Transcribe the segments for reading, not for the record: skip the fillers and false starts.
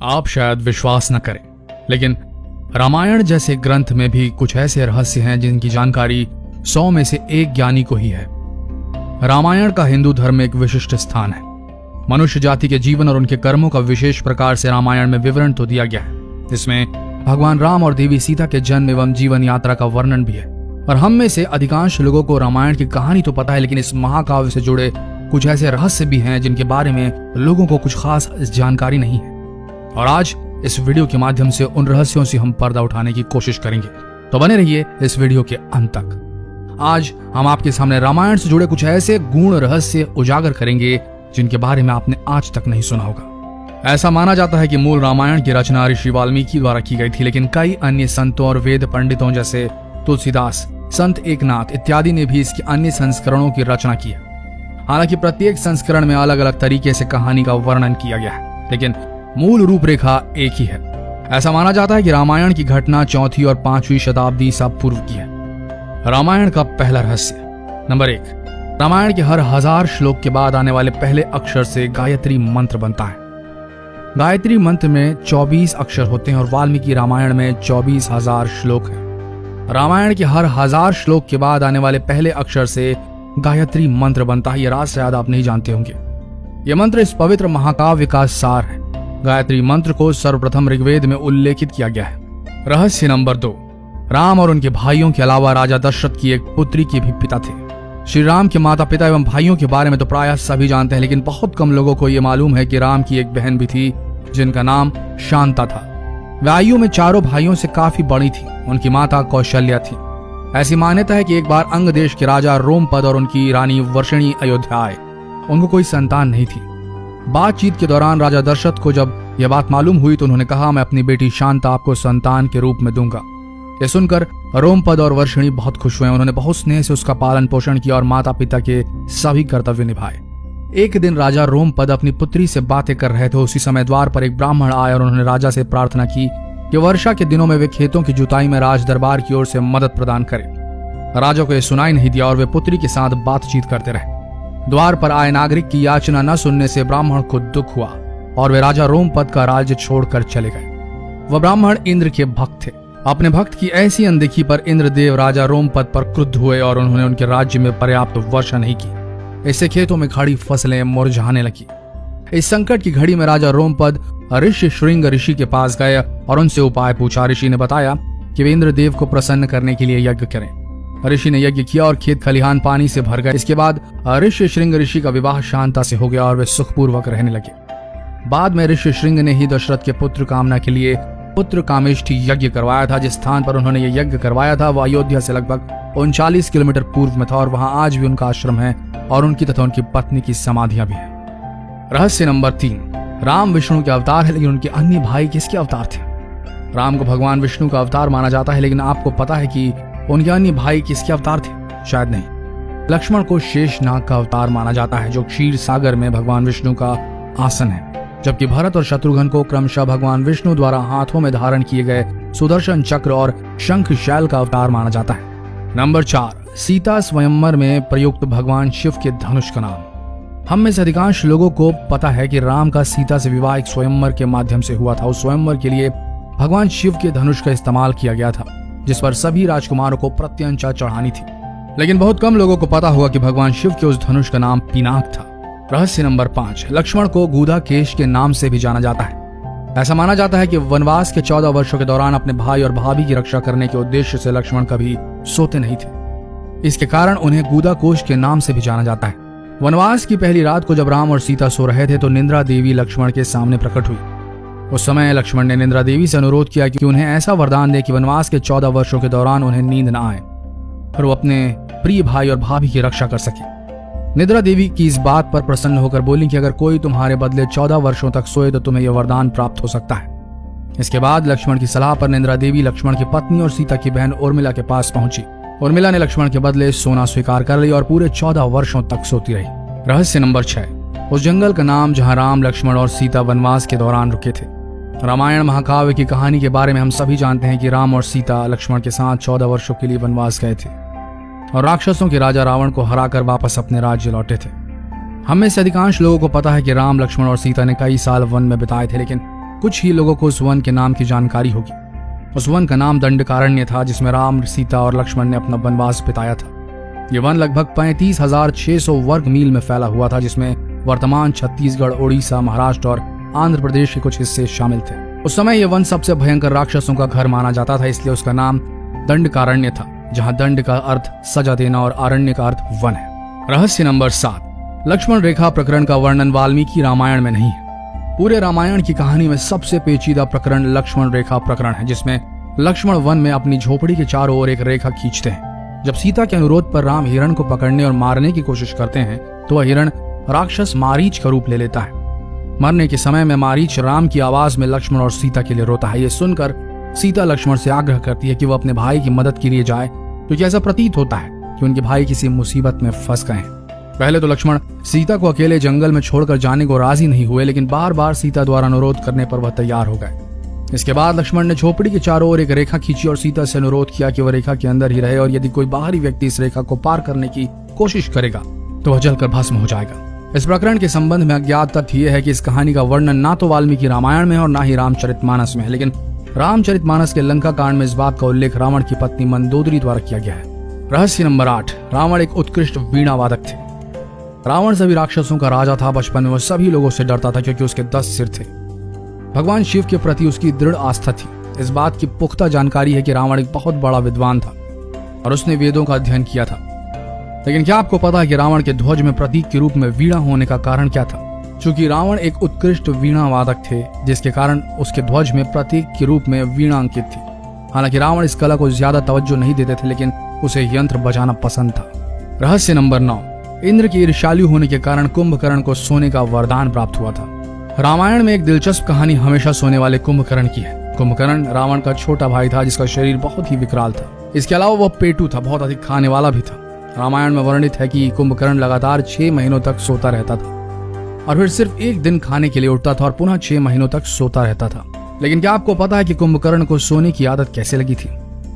आप शायद विश्वास न करें, लेकिन रामायण जैसे ग्रंथ में भी कुछ ऐसे रहस्य हैं जिनकी जानकारी 100 में से एक ज्ञानी को ही है। रामायण का हिंदू धर्म में एक विशिष्ट स्थान है। मनुष्य जाति के जीवन और उनके कर्मों का विशेष प्रकार से रामायण में विवरण तो दिया गया है। इसमें भगवान राम और देवी सीता के जन्म एवं जीवन यात्रा का वर्णन भी है। और हम में से अधिकांश लोगों को रामायण की कहानी तो पता है, लेकिन इस महाकाव्य से जुड़े कुछ ऐसे रहस्य भी हैं जिनके बारे में लोगों को कुछ खास जानकारी नहीं है। और आज इस वीडियो के माध्यम से उन रहस्यों से हम पर्दा उठाने की कोशिश करेंगे, तो बने रहिए इस वीडियो के अंत तक। आज हम आपके सामने रामायण से जुड़े कुछ ऐसे गूढ़ रहस्य उजागर करेंगे जिनके बारे में आपने आज तक नहीं सुना होगा। ऐसा माना जाता है कि मूल रामायण की रचना ऋषि वाल्मीकि द्वारा की गई थी, लेकिन कई अन्य संतों और वेद पंडितों जैसे तुलसीदास, संत एकनाथ इत्यादि ने भी इसके अन्य संस्करणों की रचना की है। हालांकि प्रत्येक संस्करण में अलग अलग तरीके से कहानी का वर्णन किया गया है, लेकिन मूल रूपरेखा एक ही है। ऐसा माना जाता है कि रामायण की घटना 4वीं और 5वीं शताब्दी ईसा पूर्व की है। रामायण का पहला रहस्य। नंबर 1, रामायण के हर 1000 श्लोक के बाद आने वाले पहले अक्षर से गायत्री मंत्र बनता है। गायत्री मंत्र में 24 अक्षर होते हैं और वाल्मीकि रामायण में 24,000 श्लोक हैं। रामायण के हर 1000 श्लोक के बाद आने वाले पहले अक्षर से गायत्री मंत्र बनता है। यह राज शायद आप नहीं जानते होंगे। यह मंत्र इस पवित्र महाकाव्य का सार है। गायत्री मंत्र को सर्वप्रथम ऋग्वेद में उल्लेखित किया गया है। रहस्य नंबर 2, राम और उनके भाइयों के अलावा राजा दशरथ की एक पुत्री के भी पिता थे। श्री राम के माता पिता एवं भाइयों के बारे में तो प्रायः सभी जानते हैं, लेकिन बहुत कम लोगों को यह मालूम है कि राम की एक बहन भी थी जिनका नाम शांता था। वह आयु में चारों भाइयों से काफी बड़ी थी। उनकी माता कौशल्या थी। ऐसी मान्यता है कि एक बार अंग देश के राजा रोमपद और उनकी रानी वर्षिणी अयोध्या आए। उनको कोई संतान नहीं थी। बातचीत के दौरान राजा दशरथ को जब यह बात मालूम हुई तो उन्होंने कहा, मैं अपनी बेटी शांता आपको संतान के रूप में दूंगा। यह सुनकर रोमपद और वर्षिणी बहुत खुश हुए। उन्होंने बहुत स्नेह से उसका पालन पोषण किया और माता पिता के सभी कर्तव्य निभाए। एक दिन राजा रोमपद अपनी पुत्री से बातें कर रहे थे। उसी समय द्वार पर एक ब्राह्मण आए और उन्होंने राजा से प्रार्थना की कि वर्षा के दिनों में वे खेतों की जुताई में राज दरबार की ओर से मदद प्रदान करें। राजा को यह सुनाई नहीं दिया और वे पुत्री के साथ बातचीत करते रहे। द्वार पर आए नागरिक की याचना न सुनने से ब्राह्मण को दुख हुआ और वे राजा रोमपद का राज्य छोड़कर चले गए। वह ब्राह्मण इंद्र के भक्त थे। अपने भक्त की ऐसी अनदेखी पर इंद्रदेव राजा रोमपद पर क्रुद्ध हुए और उन्होंने उनके राज्य में पर्याप्त वर्षा नहीं की। इससे खेतों में खड़ी फसलें मुरझाने लगी। इस संकट की घड़ी में राजा रोमपद ऋषि श्रृंग ऋषि के पास गए और उनसे उपाय पूछा। ऋषि ने बताया कि वे इंद्रदेव को प्रसन्न करने के लिए यज्ञ करें। ऋषि ने यज्ञ किया और खेत खलिहान पानी से भर गए। इसके बाद ऋषि श्रृंग ऋषि का विवाह शांता से हो गया और वे सुखपूर्वक रहने लगे। बाद में ऋषि श्रृंग ने ही दशरथ के पुत्र कामना के लिए पुत्र कामेष्ठी यज्ञ करवाया था। जिस स्थान पर उन्होंने ये यज्ञ करवाया था वह अयोध्या से लगभग 39 किलोमीटर पूर्व में था और वहां आज भी उनका आश्रम है और उनकी तथा उनकी पत्नी की समाधियां भी है। रहस्य नंबर 3, राम विष्णु के अवतार है, लेकिन उनके अन्य भाई किसके अवतार थे? राम को भगवान विष्णु का अवतार माना जाता है, लेकिन आपको पता है कि उनके अन्य भाई किसके अवतार थे? शायद नहीं। लक्ष्मण को शेषनाग का अवतार माना जाता है, जो क्षीर सागर में भगवान विष्णु का आसन है, जबकि भरत और शत्रुघ्न को क्रमशः भगवान विष्णु द्वारा हाथों में धारण किए गए सुदर्शन चक्र और शंख शैल का अवतार माना जाता है। नंबर 4, सीता स्वयंवर में प्रयुक्त भगवान शिव के धनुष का नाम। हम में से अधिकांश लोगों को पता है कि राम का सीता से विवाह एक स्वयंवर के माध्यम से हुआ था। उस स्वयंवर के लिए भगवान शिव के धनुष का इस्तेमाल किया गया था, जिस पर सभी राजकुमारों को प्रत्यंचा चढ़ानी थी। लेकिन बहुत कम लोगों को पता होगा कि भगवान शिव के उस धनुष का नाम पिनाक था। रहस्य नंबर 5, लक्ष्मण को गूढ़ाकेश के नाम से भी जाना जाता है। ऐसा माना जाता है कि वनवास के 14 वर्षों के दौरान अपने भाई और भाभी की रक्षा करने के उद्देश्य से लक्ष्मण कभी सोते नहीं थे। इसके कारण उन्हें गूढ़ाकोश के नाम से भी जाना जाता है। वनवास की पहली रात को जब राम और सीता सो रहे थे तो निंद्रा देवी लक्ष्मण के सामने प्रकट हुई। उस समय लक्ष्मण ने निंद्रा देवी से अनुरोध किया कि उन्हें ऐसा वरदान दे कि वनवास के 14 वर्षों के दौरान उन्हें नींद न आए और वो अपने प्रिय भाई और भाभी की रक्षा कर सके। निद्रा देवी की इस बात पर प्रसन्न होकर बोली कि अगर कोई तुम्हारे बदले 14 वर्षों तक सोए तो तुम्हें यह वरदान प्राप्त हो सकता है। इसके बाद लक्ष्मण की सलाह पर निद्रा देवी लक्ष्मण की पत्नी और सीता की बहन उर्मिला के पास पहुंची। उर्मिला ने लक्ष्मण के बदले सोना स्वीकार कर लिया और पूरे 14 वर्षों तक सोती रही। रहस्य नंबर 6, उस जंगल का नाम जहां राम, लक्ष्मण और सीता वनवास के दौरान रुके थे। रामायण महाकाव्य की कहानी के बारे में हम सभी जानते हैं कि राम और सीता लक्ष्मण के साथ 14 वर्षों के लिए वनवास गए थे और राक्षसों के राजा रावण को हराकर वापस अपने राज्य लौटे थे। हम में से अधिकांश लोगों को पता है कि राम, लक्ष्मण और सीता ने कई साल वन में बिताए थे, लेकिन कुछ ही लोगों को उस वन के नाम की जानकारी होगी। उस वन का नाम दंडकारण्य था, जिसमें राम, सीता और लक्ष्मण ने अपना वनवास बिताया था। ये वन लगभग 35,600 वर्ग मील में फैला हुआ था, जिसमें वर्तमान छत्तीसगढ़, उड़ीसा, महाराष्ट्र और आंध्र प्रदेश के कुछ हिस्से शामिल थे। उस समय यह वन सबसे भयंकर राक्षसों का घर माना जाता था, इसलिए उसका नाम दंडकारण्य था, जहां दंड का अर्थ सजा देना और आरण्य का अर्थ वन है। रहस्य नंबर 7, लक्ष्मण रेखा प्रकरण का वर्णन वाल्मीकि रामायण में नहीं है। पूरे रामायण की कहानी में सबसे पेचीदा प्रकरण लक्ष्मण रेखा प्रकरण है, जिसमें लक्ष्मण वन में अपनी झोपड़ी के चारों ओर एक रेखा खींचते हैं। जब सीता के अनुरोध पर राम हिरण को पकड़ने और मारने की कोशिश करते हैं तो वह हिरण राक्षस मारीच का रूप ले लेता है। मरने के समय में मारीच राम की आवाज में लक्ष्मण और सीता के लिए रोता है। ये सुनकर सीता लक्ष्मण से आग्रह करती है कि वह अपने भाई की मदद के लिए जाए, क्योंकि ऐसा प्रतीत होता है कि उनके भाई किसी मुसीबत में फंस गए हैं। पहले तो लक्ष्मण सीता को अकेले जंगल में छोड़कर जाने को राजी नहीं हुए, लेकिन बार बार सीता द्वारा अनुरोध करने पर वह तैयार हो गए। इसके बाद लक्ष्मण ने झोपड़ी के चारों ओर एक रेखा खींची और सीता से अनुरोध किया कि वह रेखा के अंदर ही रहे, और यदि कोई बाहरी व्यक्ति इस रेखा को पार करने की कोशिश करेगा तो वह जलकर भस्म हो जाएगा। इस प्रकरण के संबंध में अज्ञात तथ्य यह है कि इस कहानी का वर्णन ना तो वाल्मीकि रामायण में है और ना ही रामचरितमानस में है, लेकिन रामचरितमानस के लंका कांड में इस बात का उल्लेख रावण की पत्नी मंदोदरी द्वारा किया गया है। रहस्य नंबर 8, रावण एक उत्कृष्ट वीणा वादक थे। रावण सभी राक्षसों का राजा था। बचपन में वह सभी लोगों से डरता था, क्योंकि उसके 10 सिर थे। भगवान शिव के प्रति उसकी दृढ़ आस्था थी। इस बात की पुख्ता जानकारी है कि रावण एक बहुत बड़ा विद्वान था और उसने वेदों का अध्ययन किया था। लेकिन क्या आपको पता है कि रावण के ध्वज में प्रतीक के रूप में वीणा होने का कारण क्या था? चूंकि रावण एक उत्कृष्ट वीणा वादक थे, जिसके कारण उसके ध्वज में प्रतीक के रूप में वीणा अंकित थी। हालांकि रावण इस कला को ज्यादा तवज्जो नहीं देते थे, लेकिन उसे यंत्र बजाना पसंद था। रहस्य नंबर 9, इंद्र के ईर्ष्यालु होने के कारण कुंभकर्ण को सोने का वरदान प्राप्त हुआ था। रामायण में एक दिलचस्प कहानी हमेशा सोने वाले कुंभकर्ण की है। कुंभकर्ण रावण का छोटा भाई था, जिसका शरीर बहुत ही विकराल था। इसके अलावा वह पेटू था, बहुत अधिक खाने वाला भी था। रामायण में वर्णित है कि कुंभकर्ण लगातार 6 महीनों तक सोता रहता था और फिर सिर्फ एक दिन खाने के लिए उठता था और पुनः 6 महीनों तक सोता रहता था। लेकिन क्या आपको पता है कि कुंभकर्ण को सोने की आदत कैसे लगी थी?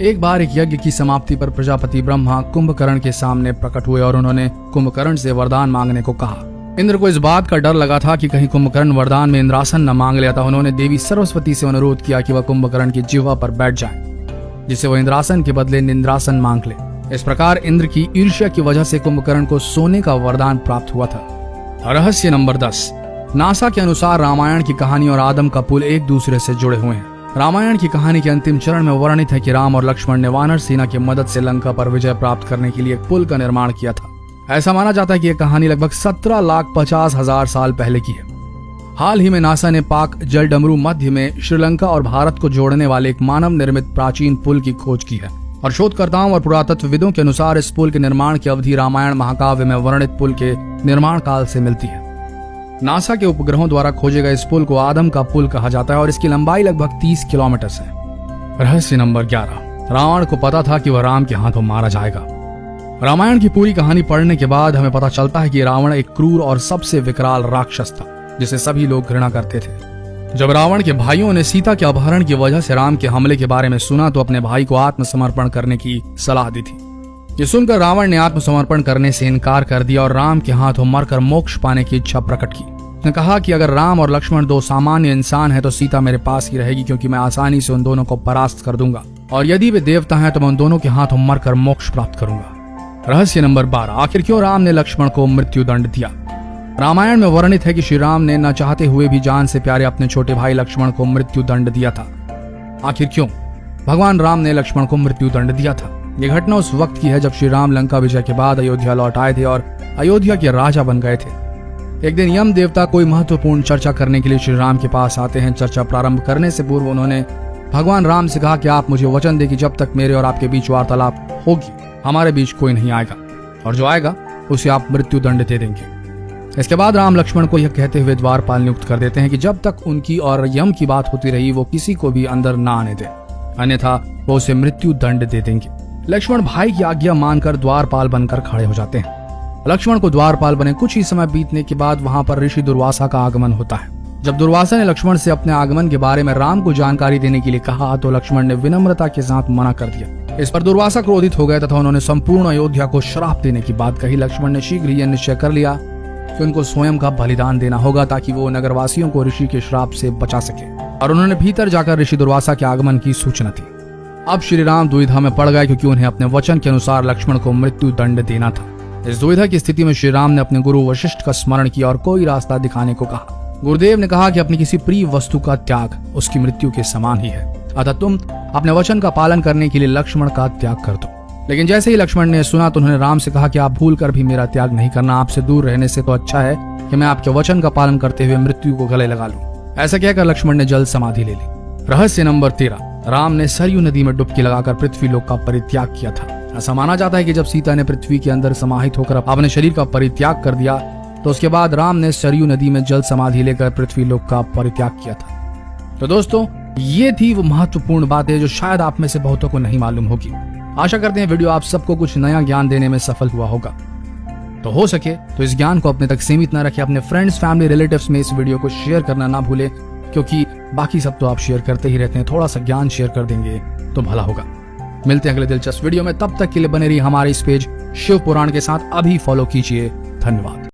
एक बार एक यज्ञ की समाप्ति पर प्रजापति ब्रह्मा कुंभकर्ण के सामने प्रकट हुए और उन्होंने कुंभकर्ण से वरदान मांगने को कहा। इंद्र को इस बात का डर लगा था कि कहीं कुंभकर्ण वरदान में इंद्रासन न मांग लिया था। उन्होंने देवी सरस्वती से अनुरोध किया कि वह कुंभकर्ण की जिह्वा पर बैठ जाए, जिससे वह इंद्रासन के बदले निंद्रासन मांग ले। इस प्रकार इंद्र की ईर्ष्या की वजह से कुंभकर्ण को सोने का वरदान प्राप्त हुआ था। रहस्य नंबर 10, नासा के अनुसार रामायण की कहानी और आदम का पुल एक दूसरे से जुड़े हुए हैं। रामायण की कहानी के अंतिम चरण में वर्णित है कि राम और लक्ष्मण ने वानर सेना की मदद से लंका पर विजय प्राप्त करने के लिए एक पुल का निर्माण किया था। ऐसा माना जाता है कि यह कहानी लगभग 17,50,000 साल पहले की है। हाल ही में नासा ने पाक जलडमरू मध्य में श्रीलंका और भारत को जोड़ने वाले एक मानव निर्मित प्राचीन पुल की खोज की है और शोधकर्ताओं और पुरातत्वविदों के अनुसार इस पुल के निर्माण की अवधि रामायण महाकाव्य में वर्णित पुल के निर्माण काल से मिलती है। नासा के उपग्रहों द्वारा खोजे गए इस पुल को आदम का पुल कहा जाता है और इसकी लंबाई लगभग 30 किलोमीटर है। रहस्य नंबर 11, रावण को पता था कि वह राम के हाथों मारा जाएगा। रामायण की पूरी कहानी पढ़ने के बाद हमें पता चलता है कि रावण एक क्रूर और सबसे विकराल राक्षस था, जिसे सभी लोग घृणा करते थे। जब रावण के भाइयों ने सीता के अपहरण की वजह से राम के हमले के बारे में सुना तो अपने भाई को आत्मसमर्पण करने की सलाह दी थी। ये सुनकर रावण ने आत्मसमर्पण करने से इनकार कर दिया और राम के हाथों मरकर मोक्ष पाने की इच्छा प्रकट की। उसने कहा कि अगर राम और लक्ष्मण 2 सामान्य इंसान हैं तो सीता मेरे पास ही रहेगी, क्योंकि मैं आसानी से उन दोनों को परास्त कर दूंगा, और यदि वे देवता हैं तो मैं उन दोनों के हाथों मरकर मोक्ष प्राप्त करूंगा। रहस्य नंबर 12, आखिर क्यों राम ने लक्ष्मण को मृत्यु दंड दिया? रामायण में वर्णित है कि श्री राम ने न चाहते हुए भी जान से प्यारे अपने छोटे भाई लक्ष्मण को मृत्यु दंड दिया था। आखिर क्यों भगवान राम ने लक्ष्मण को मृत्यु दंड दिया था? यह घटना उस वक्त की है जब श्री राम लंका विजय के बाद अयोध्या लौट आए थे और अयोध्या के राजा बन गए थे। एक दिन यम देवता कोई महत्वपूर्ण चर्चा करने के लिए श्री राम के पास आते हैं। चर्चा प्रारंभ करने से पूर्व उन्होंने भगवान राम से कहा कि आप मुझे वचन दें कि जब तक मेरे और आपके बीच वार्तालाप होगी हमारे बीच कोई नहीं आएगा, और जो आएगा उसे आप मृत्यु दंड दे देंगे। इसके बाद राम लक्ष्मण को यह कहते हुए द्वारपाल नियुक्त कर देते हैं कि जब तक उनकी और यम की बात होती रही वो किसी को भी अंदर ना आने दे, अन्यथा वो उसे मृत्यु दंड दे देंगे। लक्ष्मण भाई की आज्ञा मानकर द्वारपाल बनकर खड़े हो जाते हैं। लक्ष्मण को द्वारपाल बने कुछ ही समय बीतने के बाद वहां पर ऋषि दुर्वासा का आगमन होता है। जब दुर्वासा ने लक्ष्मण से अपने आगमन के बारे में राम को जानकारी देने के लिए कहा तो लक्ष्मण ने विनम्रता के साथ मना कर दिया। इस पर दुर्वासा क्रोधित हो गए तथा उन्होंने संपूर्ण अयोध्या को श्राप देने की बात कही। लक्ष्मण ने शीघ्र ही निश्चय कर लिया कि उनको स्वयं का बलिदान देना होगा ताकि वो नगरवासियों को ऋषि के श्राप से बचा सके। और उन्होंने भीतर जाकर ऋषि दुर्वासा के आगमन की सूचना दी। अब श्री राम दुविधा में पड़ गए, क्योंकि उन्हें अपने वचन के अनुसार लक्ष्मण को मृत्यु दंड देना था। इस दुविधा की स्थिति में श्री राम ने अपने गुरु वशिष्ठ का स्मरण किया और कोई रास्ता दिखाने को कहा। गुरुदेव ने कहा कि अपनी किसी प्रिय वस्तु का त्याग उसकी मृत्यु के समान ही है, अतः तुम अपने वचन का पालन करने के लिए लक्ष्मण का त्याग कर दो। लेकिन जैसे ही लक्ष्मण ने सुना तो उन्होंने राम से कहा कि आप भूल कर भी मेरा त्याग नहीं करना, आपसे दूर रहने से तो अच्छा है कि मैं आपके वचन का पालन करते हुए मृत्यु को गले लगा लूं। ऐसा कहकर लक्ष्मण ने जल समाधि ले ली। रहस्य नंबर 13, राम ने सरयू नदी में डुबकी लगाकर पृथ्वी लोक का परित्याग किया था। ऐसा माना जाता है कि जब सीता ने पृथ्वी के अंदर समाहित होकर अपने शरीर का परित्याग कर दिया तो उसके बाद राम ने सरयू नदी में जल समाधि लेकर पृथ्वी लोक का परित्याग किया था। तो दोस्तों, ये थी वो महत्वपूर्ण बातें जो शायद आप में से बहुतों को नहीं मालूम होगी। आशा करते हैं वीडियो आप सबको कुछ नया ज्ञान देने में सफल हुआ होगा। तो हो सके तो इस ज्ञान को अपने तक सीमित न रखें, अपने फ्रेंड्स, फैमिली, रिलेटिव्स में इस वीडियो को शेयर करना ना भूलें, क्योंकि बाकी सब तो आप शेयर करते ही रहते हैं। थोड़ा सा ज्ञान शेयर कर देंगे तो भला होगा। मिलते हैं अगले दिलचस्प वीडियो में, तब तक के लिए बने रहिए हमारे इस पेज शिव पुराण के साथ। अभी फॉलो कीजिए। धन्यवाद।